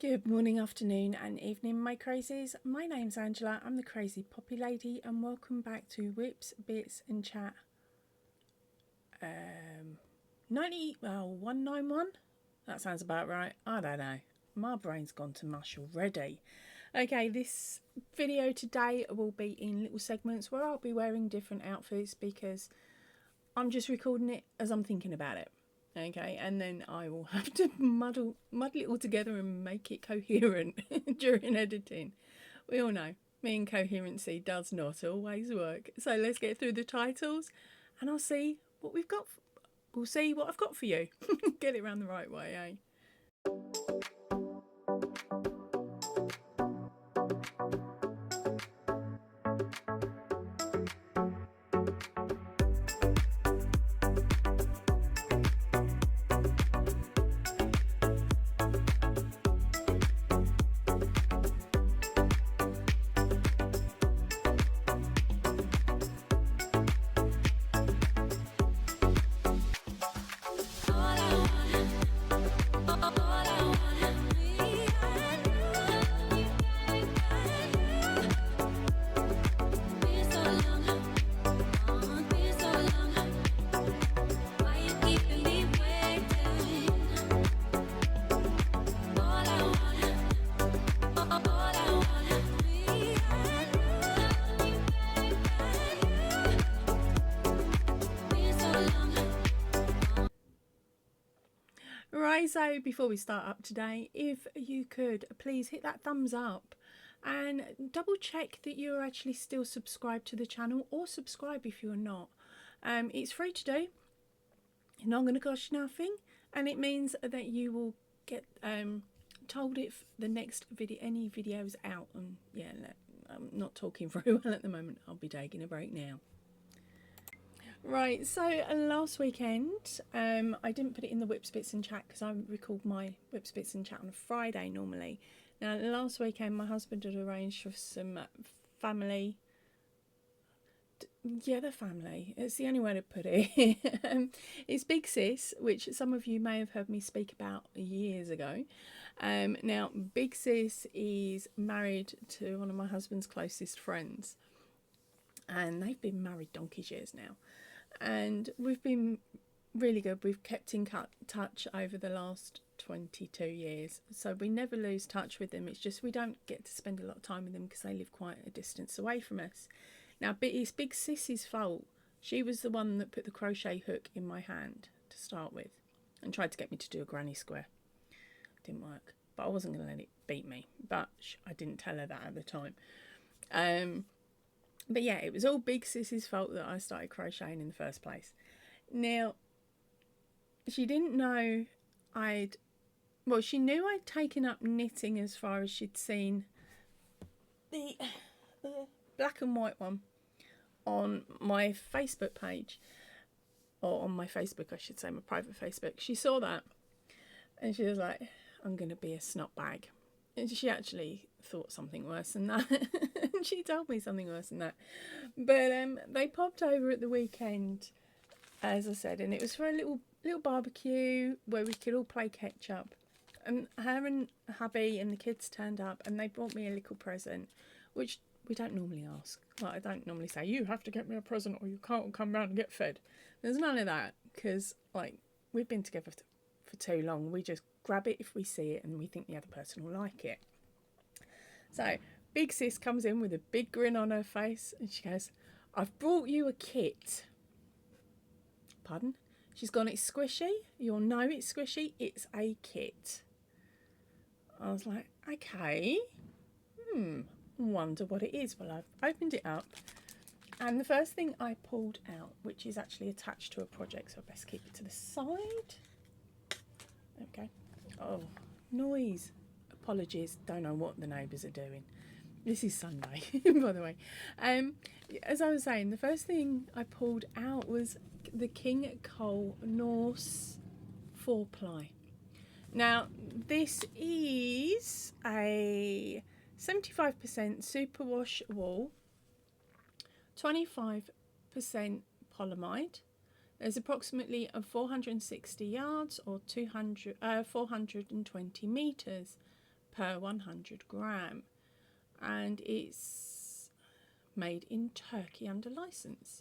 Good morning, afternoon and evening, my crazies. My name's Angela, I'm the Crazy Poppy Lady, and welcome back to Whips, Bits and Chat 191? That sounds about right. I don't know. My brain's gone to mush already. Okay, this video today will be in little segments where I'll be wearing different outfits because I'm just recording it as I'm thinking about it. Okay, and then I will have to muddle it all together and make it coherent during editing. We all know me and coherency does not always work. So let's get through the titles and I'll see what we've got. We'll see what I've got for you. Get it round the right way, eh? Right, so before we start up today, if you could please hit that thumbs up and double check that you're actually still subscribed to the channel, or subscribe if you're not. It's free to do, not going to cost you nothing, and it means that you will get told if the next any videos out. And yeah, I'm not talking very well at the moment. I'll be taking a break now. Right, so last weekend I didn't put it in the Whips, Bits and Chat because I record my Whips, Bits and Chat on a Friday normally. Now last weekend my husband had arranged for some family, the family, it's the only way to put it. It's Big Sis, which some of you may have heard me speak about years ago. Now Big Sis is married to one of my husband's closest friends, and they've been married donkey's years now. And we've been really good. We've kept in touch over the last 22 years. So we never lose touch with them. It's just we don't get to spend a lot of time with them because they live quite a distance away from us. Now, it's Big Sissy's fault. She was the one that put the crochet hook in my hand to start with and tried to get me to do a granny square. Didn't work. But I wasn't going to let it beat me. But I didn't tell her that at the time. But yeah, it was all Big Sissy's fault that I started crocheting in the first place. Now, she didn't know she knew I'd taken up knitting as far as she'd seen the black and white one on my Facebook page. Or on my Facebook, I should say, my private Facebook. She saw that and she was like, I'm going to be a snot bag. And she actually thought something worse than that. And she told me something worse than that. But they popped over at the weekend, as I said, and it was for a little barbecue where we could all play catch up. And her and hubby and the kids turned up, and they brought me a little present, which we don't normally ask. Like, I don't normally say, you have to get me a present or you can't come round and get fed. There's none of that, because we've been together for too long. We just grab it if we see it and we think the other person will like it. So Big Sis comes in with a big grin on her face and she goes, I've brought you a kit. Pardon? She's gone, it's squishy. You'll know it's squishy. It's a kit. I was like, okay. Wonder what it is. Well, I've opened it up, and the first thing I pulled out, which is actually attached to a project, so I best keep it to the side. Okay. Oh, noise. Apologies. Don't know what the neighbours are doing. This is Sunday, by the way. As I was saying, the first thing I pulled out was the King Cole Norse 4-ply. Now, this is a 75% superwash wool, 25% polyamide. There's approximately 460 yards or 420 metres per 100 gram, and it's made in Turkey under license.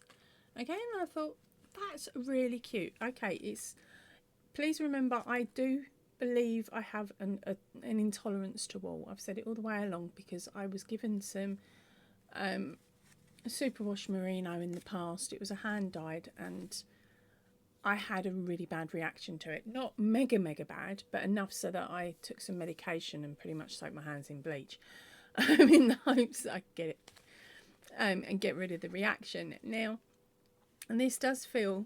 Okay, and I thought that's really cute. Okay, please remember, I do believe I have an intolerance to wool. I've said it all the way along because I was given some superwash merino in the past. It was a hand dyed, and I had a really bad reaction to it. Not mega bad, but enough so that I took some medication and pretty much soaked my hands in bleach in the hopes that I could get it and get rid of the reaction. Now, and this does feel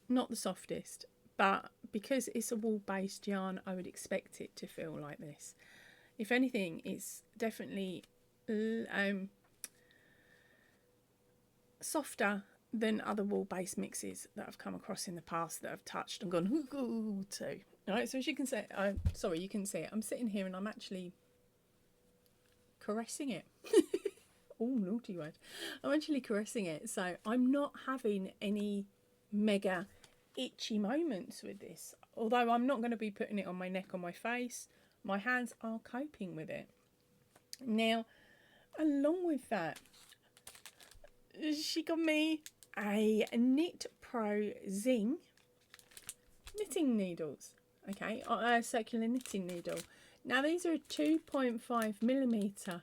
not the softest, but because it's a wool based yarn, I would expect it to feel like this. If anything, it's definitely softer than other wool based mixes that I've come across in the past that I've touched and gone ooh to. Alright, so as you can see, sorry, you can see it. I'm sitting here and I'm actually caressing it. Oh, naughty word. I'm actually caressing it, so I'm not having any mega itchy moments with this. Although I'm not going to be putting it on my neck or my face, my hands are coping with it. Now, along with that, she got me a Knit Pro Zing knitting needles. Okay, a circular knitting needle. Now these are a 2.5mm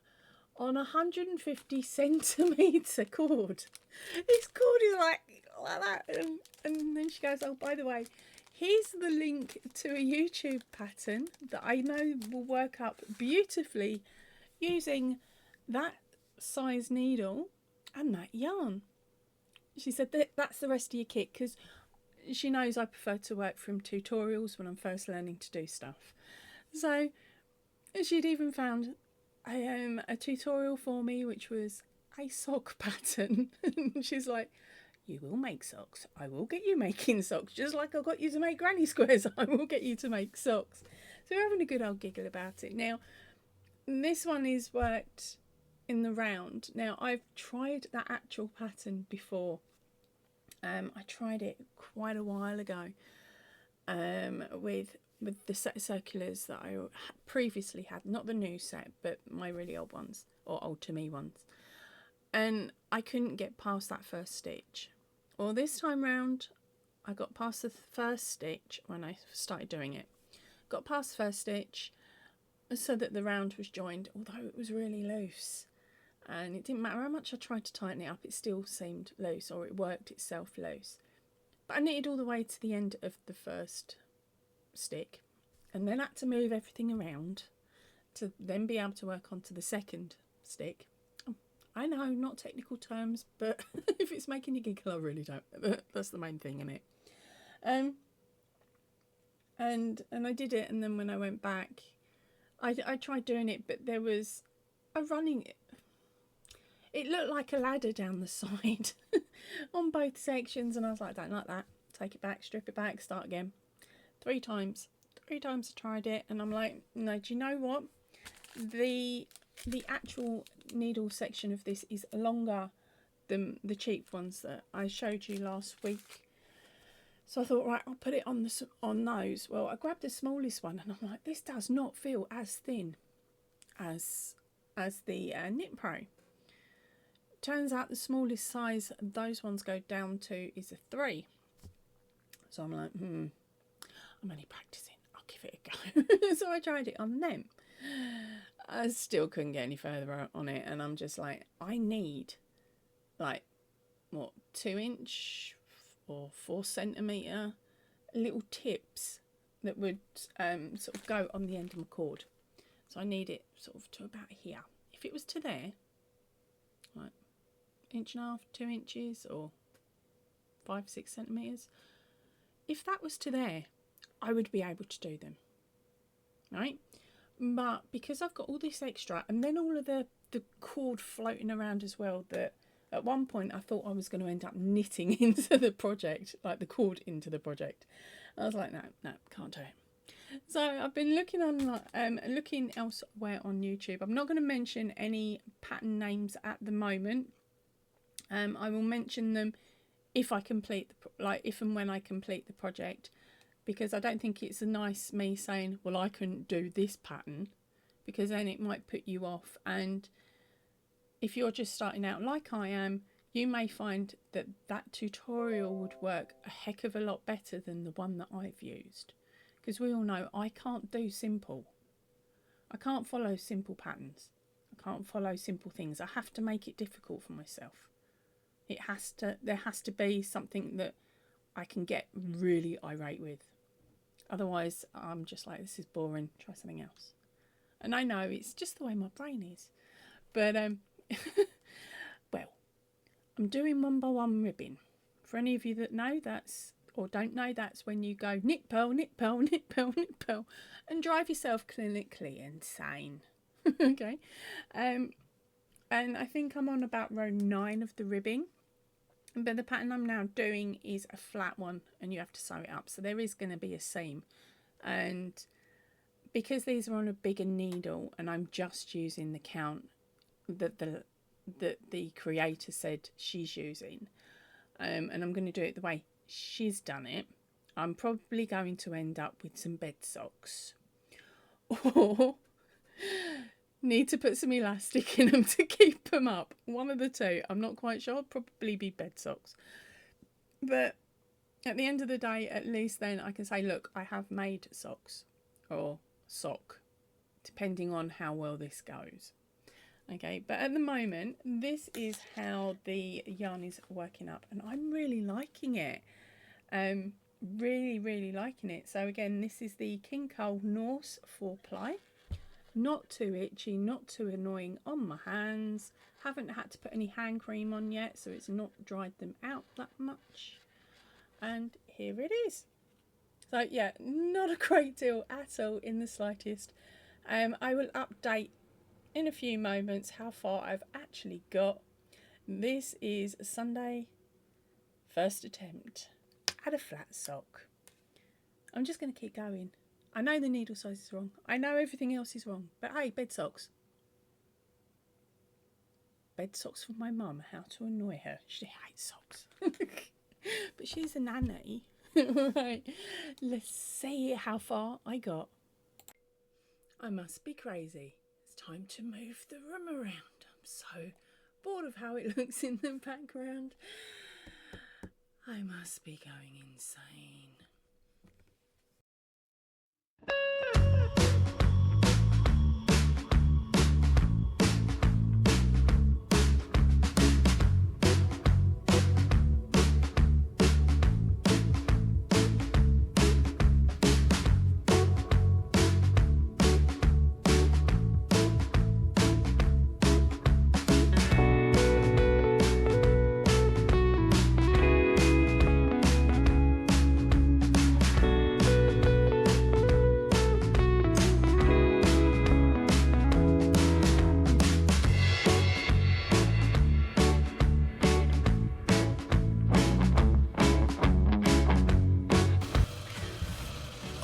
on 150 centimetre cord. This cord is like that, and then she goes, oh, by the way, here's the link to a YouTube pattern that I know will work up beautifully using that size needle and that yarn. She said that's the rest of your kit, because she knows I prefer to work from tutorials when I'm first learning to do stuff. So she'd even found a tutorial for me, which was a sock pattern. And she's like, you will make socks. I will get you making socks. Just like I got you to make granny squares, I will get you to make socks. So we're having a good old giggle about it. Now, this one is worked in the round. Now, I've tried that actual pattern before. I tried it quite a while ago with the set of circulars that I previously had, not the new set, but my really old ones, or old to me ones, and I couldn't get past that first stitch. Well, this time round I got past the first stitch when I started doing it. Got past the first stitch so that the round was joined, although it was really loose, and it didn't matter how much I tried to tighten it up, it still seemed loose, or it worked itself loose. But I knitted all the way to the end of the first stick, and then had to move everything around to then be able to work onto the second stick. I know, not technical terms, but if it's making you giggle, I really don't. That's the main thing in it. And I did it, and then when I went back, I tried doing it, but there was a running. It looked like a ladder down the side on both sections, and I was like, I don't like that. Take it back, strip it back, start again. 3 times. 3 times I tried it, and I'm like, no, do you know what? The actual needle section of this is longer than the cheap ones that I showed you last week. So I thought, right, I'll put it on those. Well, I grabbed the smallest one, and I'm like, this does not feel as thin as the Knit Pro. Turns out the smallest size those ones go down to is a 3. So I'm like, I'm only practicing. I'll give it a go. So I tried it on them. I still couldn't get any further on it, and I'm just like, I need like what, 2-inch or 4cm little tips that would sort of go on the end of my cord. So I need it sort of to about here. If it was to there, like 1.5, 2 inches, or 5-6 centimeters, if that was to there, I would be able to do them, right? But because I've got all this extra, and then all of the cord floating around as well, that at one point I thought I was going to end up knitting into the project, like the cord into the project. I was like, no, can't do it. So I've been looking elsewhere on YouTube. I'm not going to mention any pattern names at the moment. I will mention them if I complete if and when I complete the project, because I don't think it's a nice me saying, well, I couldn't do this pattern because then it might put you off. And if you're just starting out like I am, you may find that that tutorial would work a heck of a lot better than the one that I've used, because we all know I can't do simple. I can't follow simple patterns. I can't follow simple things. I have to make it difficult for myself. There has to be something that I can get really irate with. Otherwise, I'm just like, this is boring. Try something else. And I know it's just the way my brain is. But, well, I'm doing 1x1 ribbing. For any of you that know, or don't know, that's when you go knit purl, knit purl, knit purl, knit purl, and drive yourself clinically insane. Okay. And I think I'm on about row 9 of the ribbing. But the pattern I'm now doing is a flat one, and you have to sew it up. So there is going to be a seam. And because these are on a bigger needle, and I'm just using the count that the creator said she's using, and I'm going to do it the way she's done it, I'm probably going to end up with some bed socks. Or need to put some elastic in them to keep them up. One of the two. I'm not quite sure. Probably be bed socks. But at the end of the day, at least then I can say, look, I have made socks, or sock, depending on how well this goes. Okay, but at the moment, this is how the yarn is working up, and I'm really liking it. Really, really liking it. So again, this is the King Cole Norse 4-ply. Not too itchy, not too annoying on my hands. Haven't had to put any hand cream on yet, so it's not dried them out that much. And here it is. So yeah, not a great deal at all in the slightest. I will update in a few moments how far I've actually got. This is Sunday, first attempt at a flat sock. I'm just going to keep going. I know the needle size is wrong. I know everything else is wrong. But hey, bed socks. Bed socks for my mum. How to annoy her. She hates socks. But she's a nanny. Right. Let's see how far I got. I must be crazy. It's time to move the room around. I'm so bored of how it looks in the background. I must be going insane.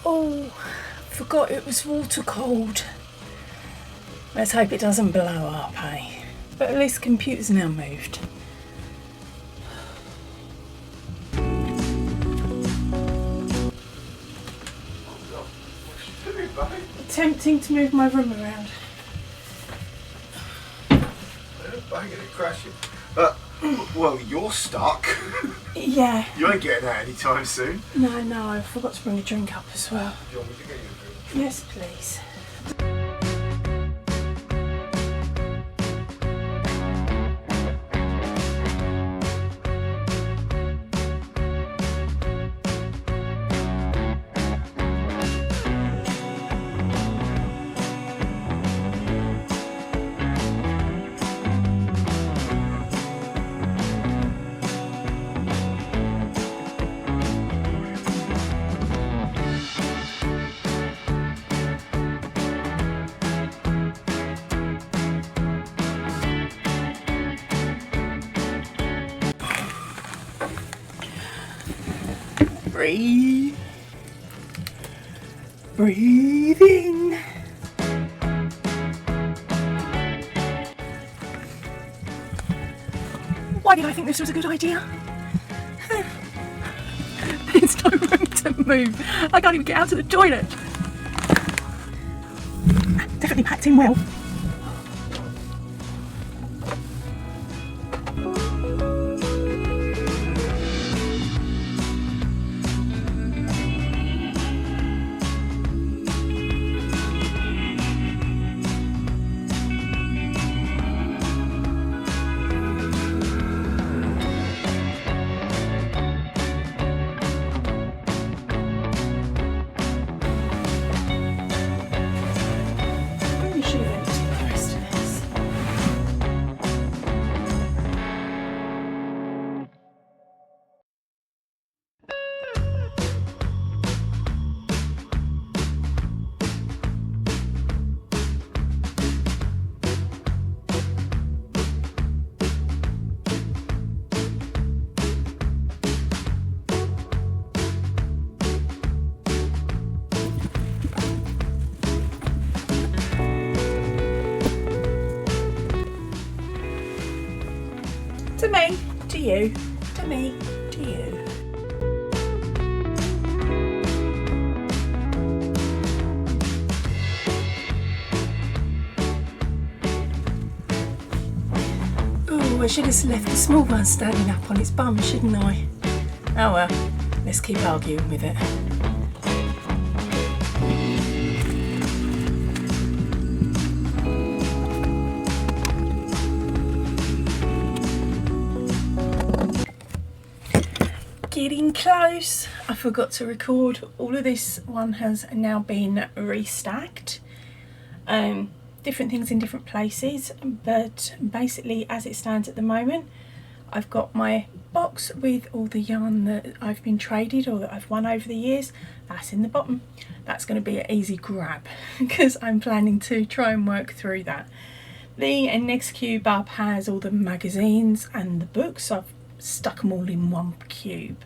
Oh, forgot it was water cold. Let's hope it doesn't blow up, eh? But at least the computer's now moved. Attempting to move my room around. Banging and crashing. Well, you're stuck. Yeah. You ain't getting out anytime soon. No, I forgot to bring a drink up as well. Do you want me to get you a drink? Yes, please. Breathe. Breathe in. Why did I think this was a good idea? There's no room to move. I can't even get out to the toilet. definitely packed in well. To me, to you, to me, to you. Oh, I should have left the small one standing up on its bum, shouldn't I? Oh well, let's keep arguing with it. Getting close. I forgot to record. All of this one has now been restacked. Different things in different places, but basically as it stands at the moment, I've got my box with all the yarn that I've been traded or that I've won over the years. That's in the bottom. That's going to be an easy grab because I'm planning to try and work through that. The next cube up has all the magazines and the books. I've stuck them all in one cube.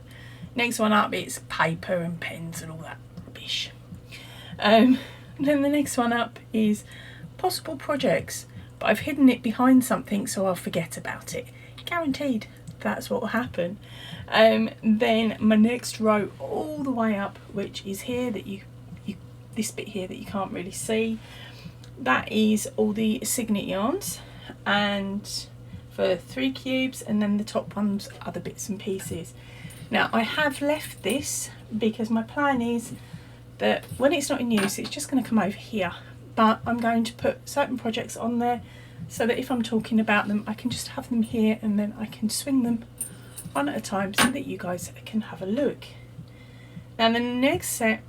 Next one up, it's paper and pens and all that rubbish. Then the next one up is possible projects, but I've hidden it behind something so I'll forget about it. Guaranteed that's what will happen. Then my next row all the way up, which is here, that you this bit here that you can't really see, that is all the signet yarns, and for 3 cubes, and then the top ones other bits and pieces. Now I have left this because my plan is that when it's not in use it's just going to come over here, but I'm going to put certain projects on there so that if I'm talking about them I can just have them here and then I can swing them one at a time so that you guys can have a look. Now the next set,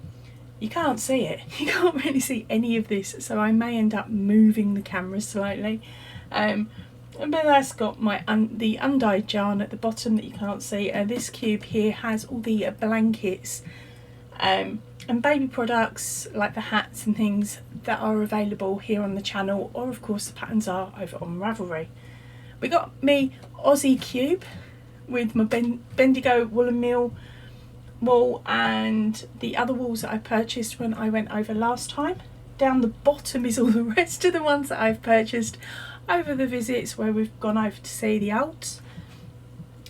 you can't see it, you can't really see any of this, so I may end up moving the camera slightly. But that's got my the undyed yarn at the bottom that you can't see. This cube here has all the blankets and baby products like the hats and things that are available here on the channel, or of course the patterns are over on Ravelry. We got me Aussie cube with my Bendigo woolen mill wool and the other wools that I purchased when I went over last time. Down the bottom is all the rest of the ones that I've purchased over the visits where we've gone over to see the Alps.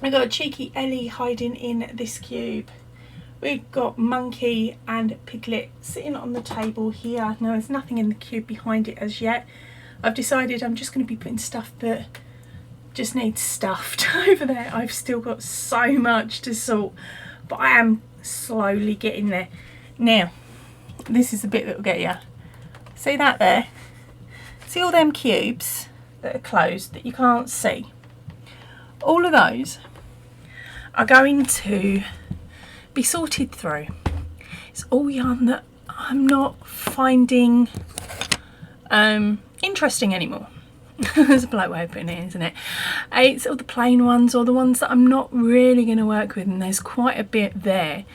I got a cheeky Ellie hiding in this cube. We've got Monkey and Piglet sitting on the table here. Now there's nothing in the cube behind it as yet. I've decided I'm just going to be putting stuff that just needs stuffed over there. I've still got so much to sort, but I am slowly getting there. Now this is the bit that will get you. See that there? See all them cubes that are closed that you can't see? All of those are going to be sorted through. It's all yarn that I'm not finding interesting anymore. There's a polite way of putting it, isn't it? It's all the plain ones or the ones that I'm not really going to work with, and there's quite a bit there.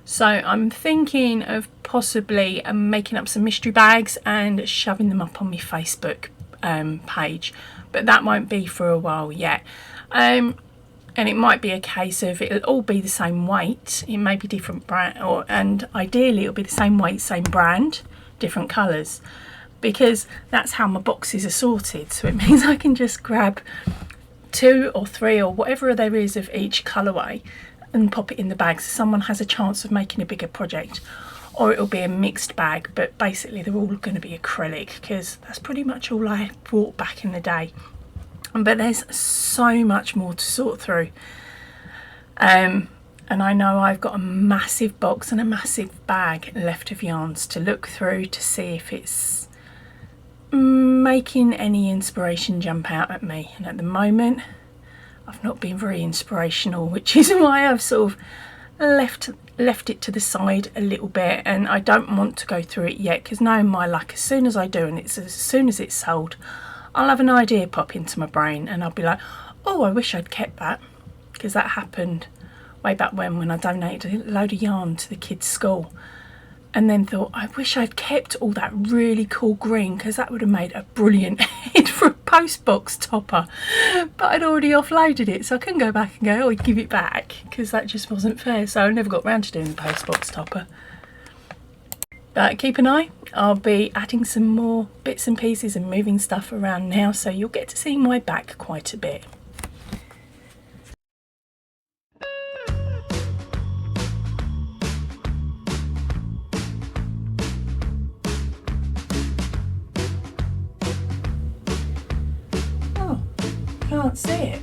So I'm thinking of possibly making up some mystery bags and shoving them up on my Facebook page, but that won't be for a while yet. And it might be a case of it'll all be the same weight. It may be different brand, and ideally it'll be the same weight, same brand, different colours, because that's how my boxes are sorted. So it means I can just grab 2 or 3 or whatever there is of each colourway and pop it in the bag so someone has a chance of making a bigger project. or it'll be a mixed bag, but basically they're all going to be acrylic because that's pretty much all I bought back in the day. But there's so much more to sort through. And I know I've got a massive box and a massive bag left of yarns to look through to see if it's making any inspiration jump out at me. And at the moment, I've not been very inspirational, which is why I've sort of left it to the side a little bit, and I don't want to go through it yet because knowing my luck, as soon as I do, and it's as soon as it's sold, I'll have an idea pop into my brain and I'll be like, oh, I wish I'd kept that, because that happened way back when I donated a load of yarn to the kids' school, and then thought, I wish I'd kept all that really cool green because that would have made a brilliant head for a post box topper, but I'd already offloaded it, so I couldn't go back and go, oh, give it back, because that just wasn't fair. So I never got round to doing the post box topper. But keep an eye, I'll be adding some more bits and pieces and moving stuff around now, so you'll get to see my back quite a bit. Can't see it.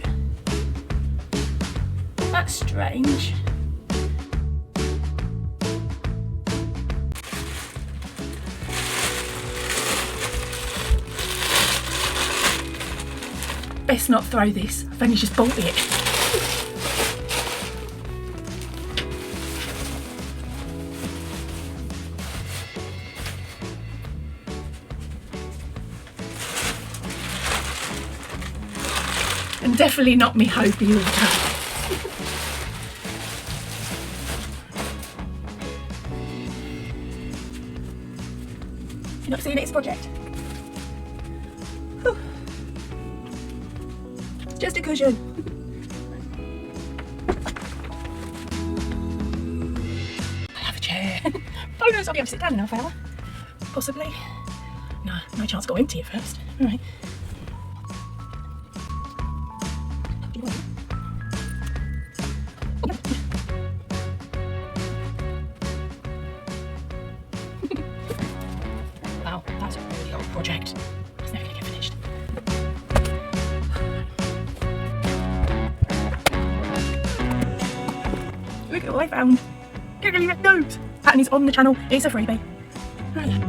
That's strange. Best not throw this. I've only just bought it. And definitely not me Hobie order. You're not seeing it, it's a project. Whew. Just a cushion. I have a chair. Oh no, I'll be able to sit down in half hour. Possibly. No chance to go empty it first. Alright. Wow, that's a really old project. It's never going to get finished. Look at what I found. Don't really get those. Pattern is on the channel. It's a freebie. Right.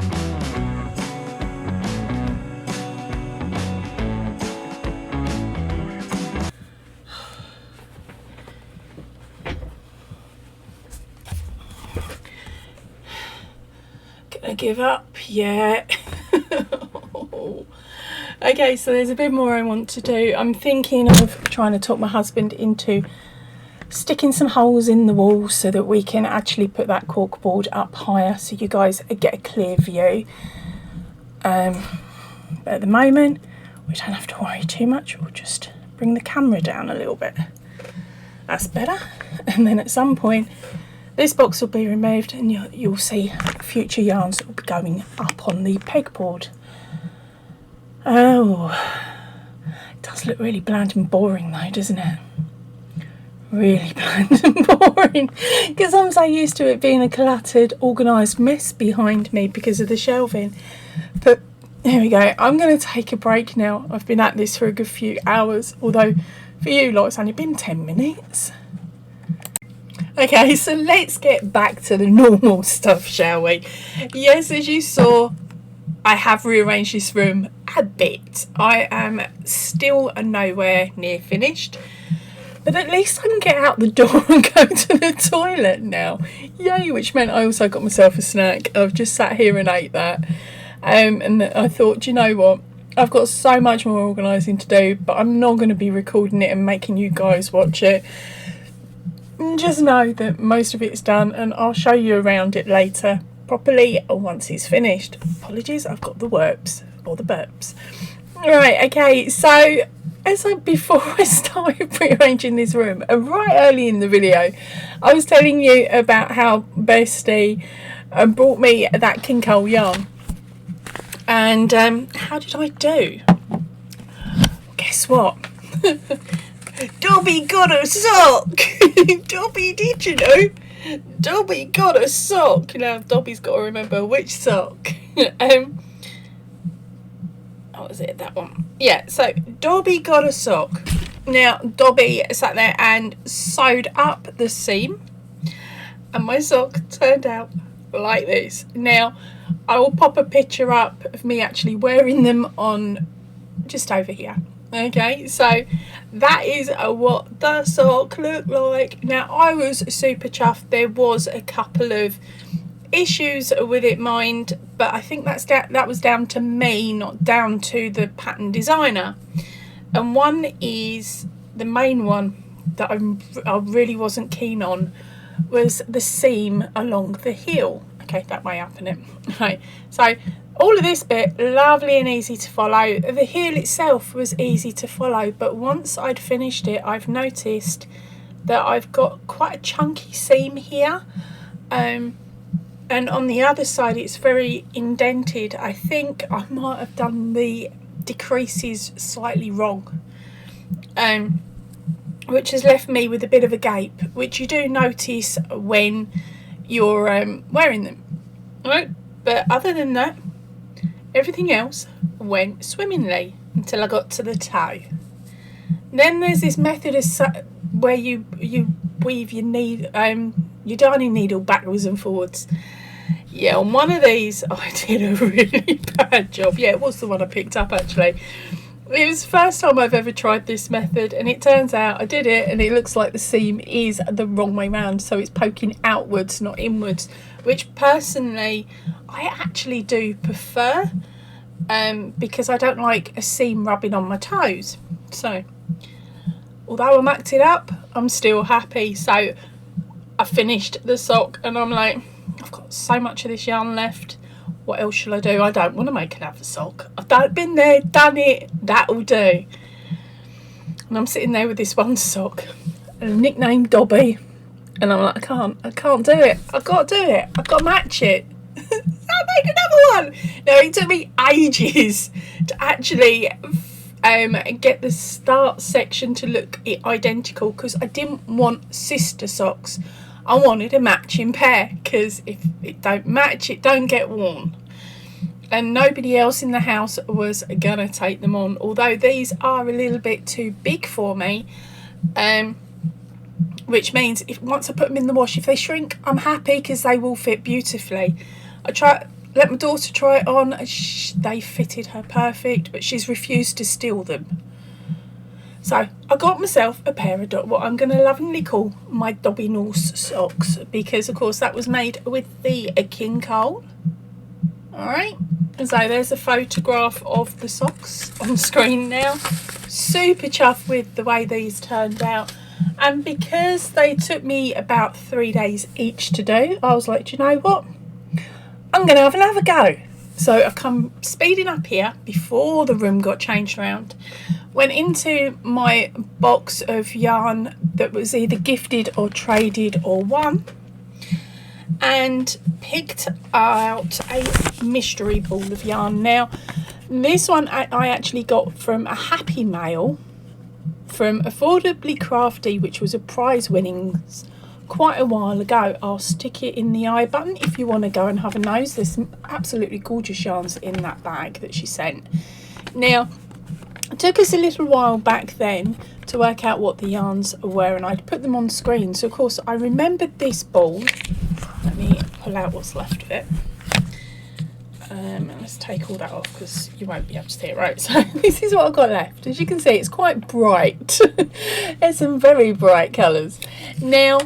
Gonna give up yet. Okay, so there's a bit more I want to do. I'm thinking of trying to talk my husband into sticking some holes in the wall so that we can actually put that cork board up higher so you guys get a clear view. But at the moment we don't have to worry too much. We'll just bring the camera down a little bit. That's better. And then at some point this box will be removed and you'll see future yarns that will be going up on the pegboard. Oh, it does look really bland and boring though, doesn't it? Really bland and boring, because I'm so used to it being a cluttered, organised mess behind me because of the shelving. But there we go. I'm going to take a break now. I've been at this for a good few hours, although for you lot it's only been 10 minutes. Okay, so let's get back to the normal stuff, shall we? Yes, as you saw, I have rearranged this room a bit. I am still nowhere near finished, but at least I can get out the door and go to the toilet now. Yay, which meant I also got myself a snack. I've just sat here and ate that. And I thought, do you know what? I've got so much more organising to do, but I'm not going to be recording it and making you guys watch it. Just know that most of it's done and I'll show you around it later properly once it's finished. Apologies, I've got the burps or the burps. Right, okay, so before I started rearranging this room, right early in the video, I was telling you about how Bestie brought me that King Cole yarn. And how did I do? Guess what? Dobby got a sock. Dobby, did you know? Dobby got a sock. Now Dobby's got to remember which sock. What was it? That one. Yeah, so Dobby got a sock. Now Dobby sat there and sewed up the seam, and my sock turned out like this. Now I will pop a picture up of me actually wearing them on just over here. Okay, so that is what the sock looked like. Now I was super chuffed. There was a couple of issues with it, mind, but I think that was down to me, not down to the pattern designer. And one is the main one that I really wasn't keen on was the seam along the heel. Okay, that way up in it. Right, so all of this bit lovely and easy to follow. The heel itself was easy to follow, but once I'd finished it, I've noticed that I've got quite a chunky seam here, and on the other side it's very indented. I think I might have done the decreases slightly wrong, which has left me with a bit of a gape, which you do notice when you're wearing them, right? But other than that, everything else went swimmingly until I got to the toe. Then there's this method of where you weave your darning needle backwards and forwards. Yeah, on one of these I did a really bad job. Yeah, it was the one I picked up actually. It was the first time I've ever tried this method, and it turns out I did it and it looks like the seam is the wrong way round, so it's poking outwards, not inwards, which personally I actually do prefer, because I don't like a seam rubbing on my toes. So although I mucked it up, I'm still happy. So I finished the sock and I'm like, I've got so much of this yarn left. What else shall I do? I don't want to make another sock. I've been there, done it, that'll do. And I'm sitting there with this one sock, nicknamed Dobby, and I'm like, I can't do it. I've got to do it. I've got to match it. I'll make another one. No, it took me ages to actually get the start section to look identical, because I didn't want sister socks. I wanted a matching pair, because if it don't match, it don't get worn. And nobody else in the house was gonna take them on, although these are a little bit too big for me, which means once I put them in the wash, if they shrink, I'm happy, because they will fit beautifully. Let my daughter try it on. They fitted her perfect, but she's refused to steal them. So I got myself a pair of what I'm going to lovingly call my Dobby Norse socks, because of course that was made with the King Cole. Alright, so there's a photograph of the socks on screen now. Super chuffed with the way these turned out, and because they took me about 3 days each to do, I was like, do you know what, I'm going to have another go. So I've come speeding up here before the room got changed around, went into my box of yarn that was either gifted or traded or won, and picked out a mystery ball of yarn. Now this one I actually got from a happy mail from Affordably Crafty, which was a prize winning quite a while ago. I'll stick it in the I button if you want to go and have a nose. There's some absolutely gorgeous yarns in that bag that she sent. Now it took us a little while back then to work out what the yarns were, and I'd put them on screen, so of course I remembered this ball. Let me pull out what's left of it. Let's take all that off because you won't be able to see it. Right, so this is what I've got left. As you can see, it's quite bright. There's some very bright colours. Now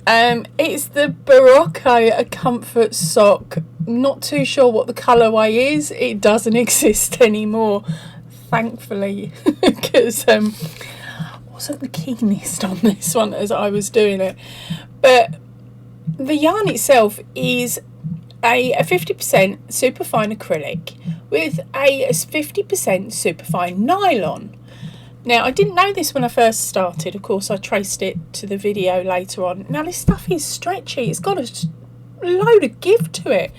it's the Barocco, a comfort sock. Not too sure what the colourway is. It doesn't exist anymore, thankfully, because I wasn't the keenest on this one as I was doing it. But the yarn itself is a 50% superfine acrylic with a 50% superfine nylon. Now I didn't know this when I first started. Of course I traced it to the video later on. Now this stuff is stretchy. It's got a load of give to it,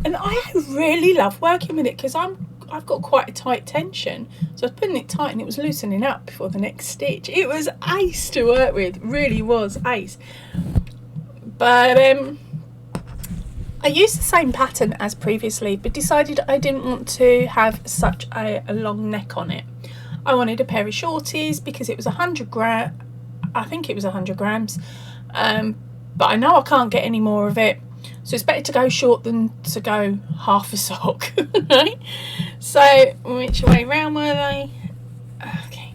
and I really love working with it because I've got quite a tight tension, so I was putting it tight and it was loosening up before the next stitch. It was ace to work with, really was ace. But I used the same pattern as previously, but decided I didn't want to have such a long neck on it. I wanted a pair of shorties because it was 100 gram. I think it was 100 grams, but I know I can't get any more of it, so it's better to go short than to go half a sock. Right? So which way round were they? Okay,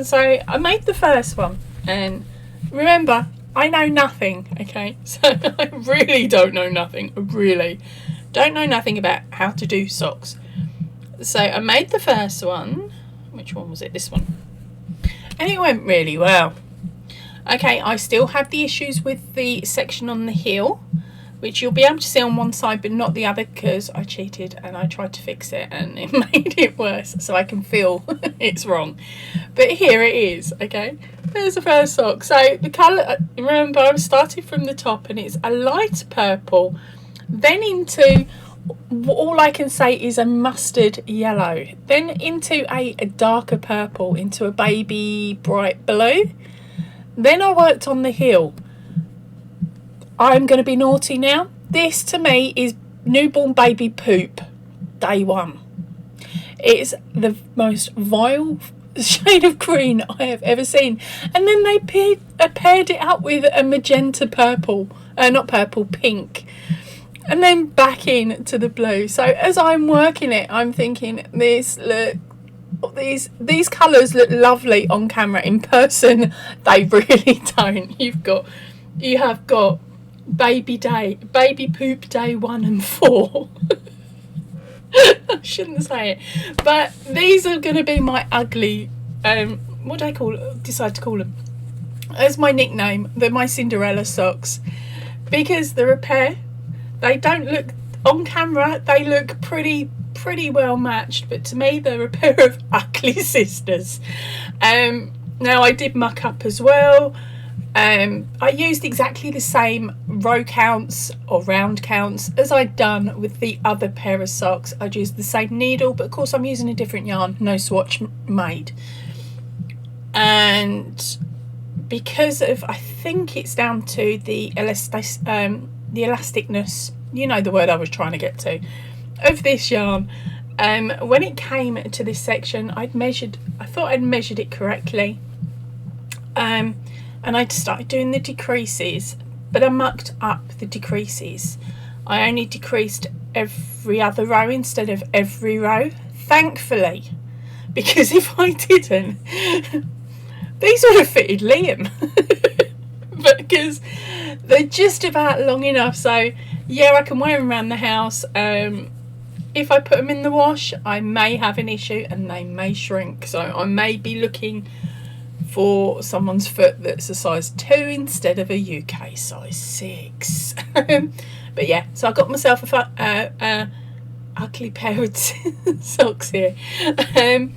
so I made the first one, and remember, I know nothing, okay? So I really don't know nothing. I really don't know nothing about how to do socks. So I made the first one. Which one was it? This one. And it went really well. Okay, I still have the issues with the section on the heel, which you'll be able to see on one side but not the other, because I cheated and I tried to fix it and it made it worse, so I can feel it's wrong. But here it is, okay? There's the first sock. So the colour, remember, I started from the top and it's a light purple, then into, all I can say is a mustard yellow, then into a darker purple, into a baby bright blue. Then I worked on the heel. I'm going to be naughty now. This to me is newborn baby poop, day one. It's the most vile shade of green I have ever seen. And then they paired it up with a magenta purple, not purple, pink. And then back in to the blue. So as I'm working it, I'm thinking, these colours look lovely on camera. In person, they really don't. You have got baby poop day 1 and 4. I shouldn't say it, but these are going to be my ugly. What do I decide to call them? As my nickname, they're my Cinderella socks, because they're a pair. They don't look on camera. They look pretty well matched, but to me they're a pair of ugly sisters. Now I did muck up as well. I used exactly the same row counts or round counts as I'd done with the other pair of socks. I'd used the same needle, but of course I'm using a different yarn, no swatch made. And because of, I think it's down to the elasticness, you know the word I was trying to get to, of this yarn. When it came to this section, I thought I'd measured it correctly, and I started doing the decreases, but I mucked up the decreases. I only decreased every other row instead of every row, thankfully, because if I didn't, these would have fitted Liam. But because they're just about long enough, so yeah, I can wear them around the house. If I put them in the wash, I may have an issue and they may shrink, so I may be looking for someone's foot that's a size 2 instead of a UK size 6. But yeah, so I got myself a ugly pair of socks here. And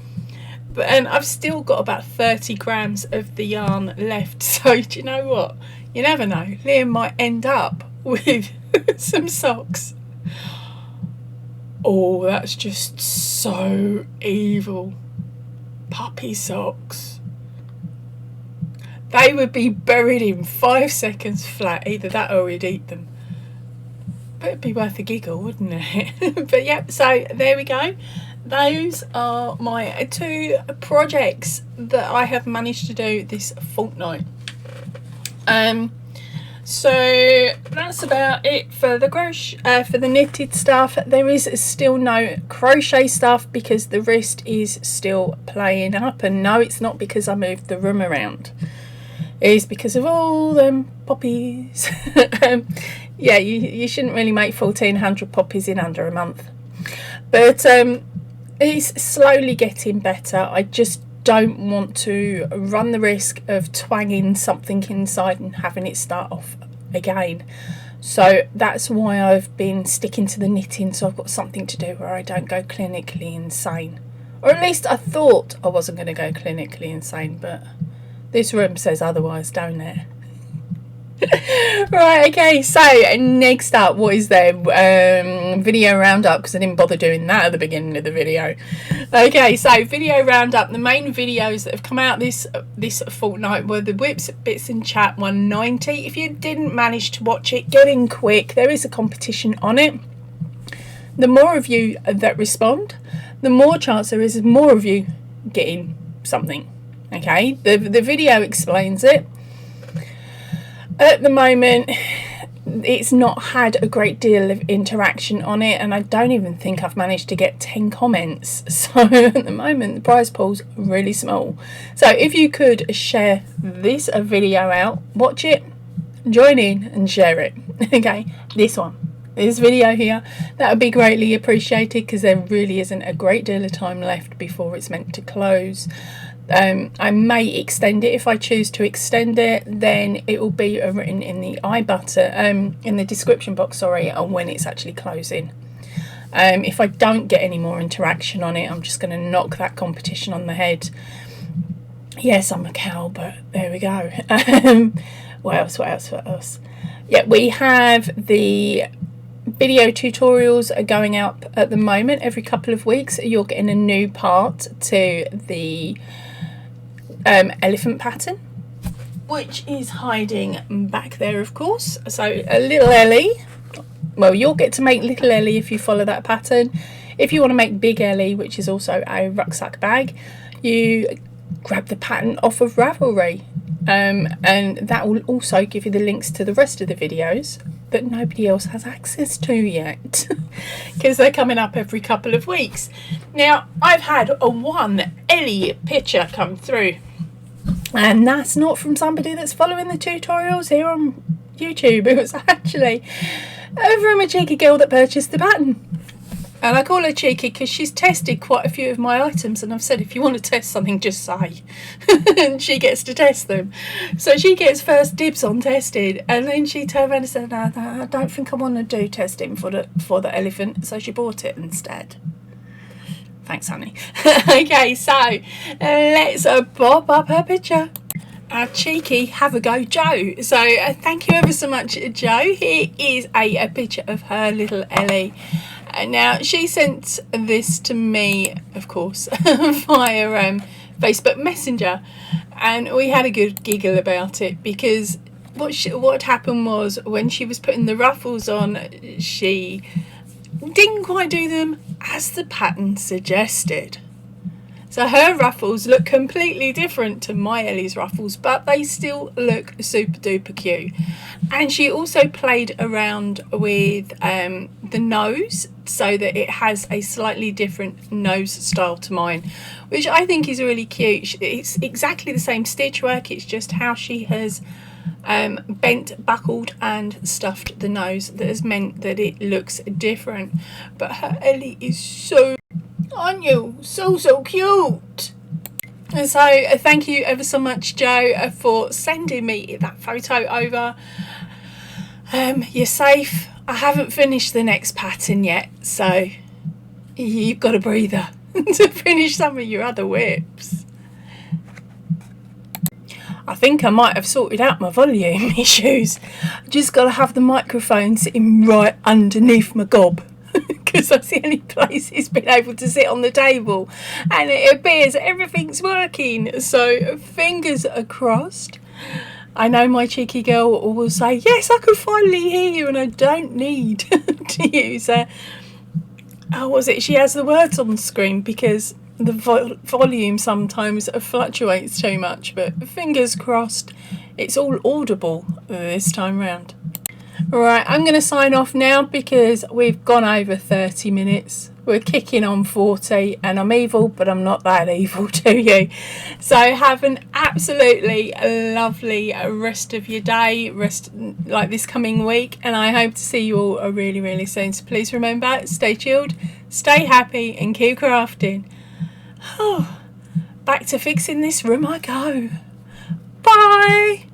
I've still got about 30 grams of the yarn left, so do you know what? You never know, Liam might end up with some socks. Oh, that's just so evil. Puppy socks. They would be buried in 5 seconds flat, either that or we'd eat them. But it'd be worth a giggle, wouldn't it? But yeah, so there we go. Those are my 2 projects that I have managed to do this fortnight. So that's about it for the for the knitted stuff. There is still no crochet stuff because the wrist is still playing up, and no, it's not because I moved the room around. It is because of all them poppies. Yeah, you shouldn't really make 1,400 poppies in under a month, but it's slowly getting better. I just don't want to run the risk of twanging something inside and having it start off again. So that's why I've been sticking to the knitting, so I've got something to do where I don't go clinically insane. Or at least I thought I wasn't going to go clinically insane, but this room says otherwise, don't it? Right, okay, so next up, what is there? Video roundup, because I didn't bother doing that at the beginning of the video. Okay, so video roundup. The main videos that have come out this fortnight were the Whips, Bits and Chat 190. If you didn't manage to watch it, get in quick. There is a competition on it. The more of you that respond, the more chance there is of more of you getting something. Okay, the video explains it. At the moment, it's not had a great deal of interaction on it, and I don't even think I've managed to get 10 comments. So at the moment, the prize pool's really small. So if you could share this video out, watch it, join in and share it. Okay, this video here, that would be greatly appreciated, because there really isn't a great deal of time left before it's meant to close. I may extend it. If I choose to extend it, then it will be written in the I button, in the description box, sorry, on when it's actually closing. If I don't get any more interaction on it, I'm just going to knock that competition on the head. Yes, I'm a cow, but there we go. What else? Yeah, we have the video tutorials are going up at the moment. Every couple of weeks you're getting a new part to the elephant pattern, which is hiding back there, of course. So a little Ellie, well, you'll get to make little Ellie if you follow that pattern. If you want to make big Ellie, which is also a rucksack bag, you grab the pattern off of Ravelry, and that will also give you the links to the rest of the videos that nobody else has access to yet, because they're coming up every couple of weeks. Now, I've had a one Ellie picture come through, and that's not from somebody that's following the tutorials here on YouTube. It was actually from a cheeky girl that purchased the pattern. And I call her cheeky because she's tested quite a few of my items, and I've said, if you want to test something, just say. And she gets to test them. So she gets first dibs on tested, and then she turned around and said, no, I don't think I want to do testing for the elephant. So she bought it instead. Thanks, honey. Okay, so let's pop up her picture. Our cheeky have a go Joe. So thank you ever so much, Joe. Here is a picture of her little Ellie. Now, she sent this to me, of course, via Facebook Messenger, and we had a good giggle about it, because what happened was, when she was putting the ruffles on, she didn't quite do them as the pattern suggested. So her ruffles look completely different to my Ellie's ruffles, but they still look super duper cute. And she also played around with the nose, so that it has a slightly different nose style to mine, which I think is really cute. It's exactly the same stitch work, it's just how she has bent, buckled and stuffed the nose that has meant that it looks different. But her Ellie is so, aren't you? So cute. And so thank you ever so much, Joe, for sending me that photo over. You're safe. I haven't finished the next pattern yet, so you've got a breather to finish some of your other whips. I think I might have sorted out my volume issues. I just got to have the microphone sitting right underneath my gob, because that's the only place it's been able to sit on the table, and it appears everything's working, so fingers are crossed. I know my cheeky girl will say, yes, I can finally hear you, and I don't need to use she has the words on the screen, because the volume sometimes fluctuates too much, but fingers crossed it's all audible this time round. Right, I'm going to sign off now, because we've gone over 30 minutes. We're kicking on 40, and I'm evil, but I'm not that evil to you. So have an absolutely lovely rest of your day, like this coming week, and I hope to see you all really, really soon. So please remember, stay chilled, stay happy, and keep crafting. Back to fixing this room I go. Bye!